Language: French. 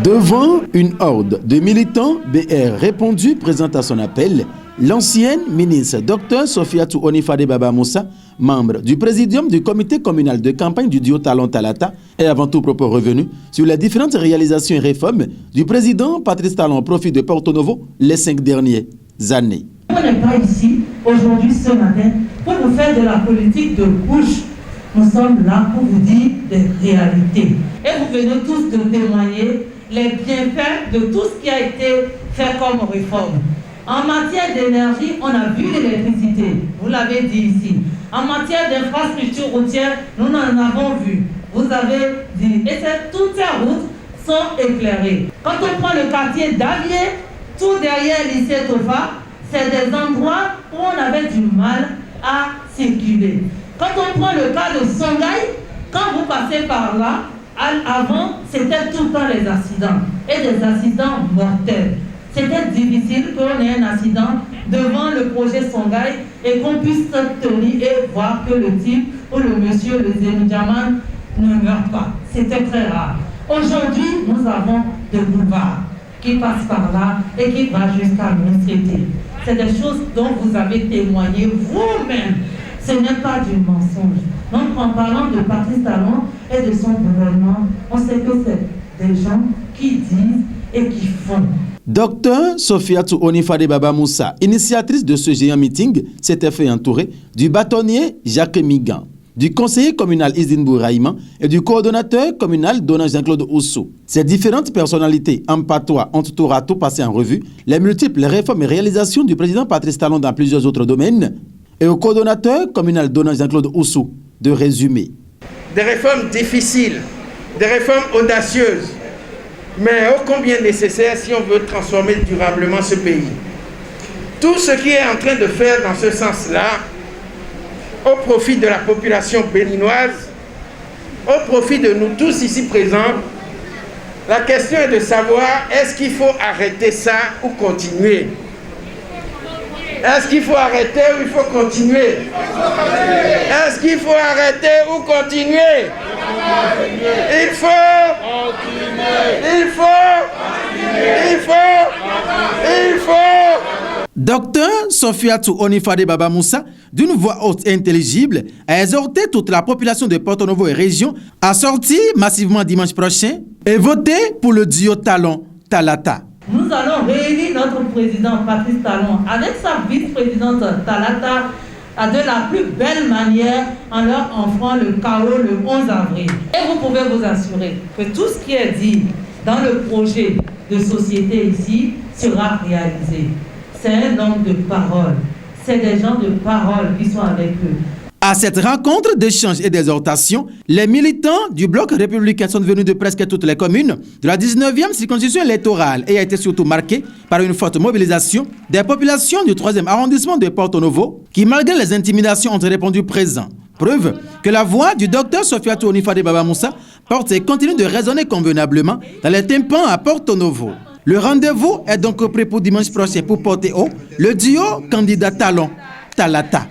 Devant une horde de militants, BR répondu présente à son appel. L'ancienne ministre Dr Sofiatou Onifade Baba Moussa, membre du présidium du comité communal de campagne du duo Talon Talata, est avant tout propos revenu sur les différentes réalisations et réformes du président Patrice Talon au profit de Porto Novo les 5 dernières années. On n'est pas ici aujourd'hui, ce matin, pour nous faire de la politique de bouche. Nous sommes là pour vous dire des réalités. Et vous venez tous de témoigner les bienfaits de tout ce qui a été fait comme réforme. En matière d'énergie, on a vu l'électricité, vous l'avez dit ici. En matière d'infrastructure routière, nous en avons vu. Vous avez dit, et toutes ces routes sont éclairées. Quand on prend le quartier d'Avier, tout derrière lycée Tofa, c'est des endroits où on avait du mal à circuler. Quand on prend le cas de Songhai, quand vous passez par là, avant, c'était tout le temps les accidents, et des accidents mortels. C'était difficile qu'on ait un accident devant le projet Songhai et qu'on puisse se tenir et voir que le type ou le monsieur, le Zénidjaman, ne meurt pas. C'était très rare. Aujourd'hui, nous avons des boulevards qui passent par là et qui vont jusqu'à Mousseti. C'est des choses dont vous avez témoigné vous-même. Ce n'est pas du mensonge. Donc, en parlant de Patrice Talon et de son gouvernement, on sait que c'est des gens qui disent et qui font. Docteur Sofiatou Onifade Baba Moussa, initiatrice de ce géant meeting, s'était fait entourer du bâtonnier Jacques Migan, du conseiller communal Isdine Bouraïman et du coordonnateur communal Donald Jean-Claude Oussou. Ces différentes personnalités en patois ont tour à tour passé en revue les multiples réformes et réalisations du président Patrice Talon dans plusieurs autres domaines et au coordonnateur communal Donald Jean-Claude Oussou de résumer. Des réformes difficiles, des réformes audacieuses, mais ô combien nécessaire si on veut transformer durablement ce pays. Tout ce qui est en train de faire dans ce sens-là, au profit de la population béninoise, au profit de nous tous ici présents, la question est de savoir, est-ce qu'il faut arrêter ça ou continuer? Est-ce qu'il faut arrêter ou il faut continuer? Est-ce qu'il faut arrêter ou continuer? Il faut Docteur Sofiatou Onifade Baba Moussa, d'une voix haute et intelligible, a exhorté toute la population de Porto Novo et région à sortir massivement dimanche prochain et voter pour le duo Talon Talata. Nous allons réélire notre président Patrice Talon avec sa vice-présidente Talata de la plus belle manière en leur offrant le chaos le 11 avril. Et vous pouvez vous assurer que tout ce qui est dit dans le projet de société ici sera réalisé. C'est un homme de parole. C'est des gens de parole qui sont avec eux. À cette rencontre d'échanges et d'exhortations, les militants du bloc républicain sont venus de presque toutes les communes de la 19e circonscription électorale et a été surtout marqué par une forte mobilisation des populations du 3e arrondissement de Porto Novo qui, malgré les intimidations, ont répondu présents. Preuve que la voix du docteur Sofiatou Onifade Baba Moussa porte et continue de résonner convenablement dans les tympans à Porto Novo. Le rendez-vous est donc pris pour dimanche prochain pour porter haut le duo candidat Talon Talata.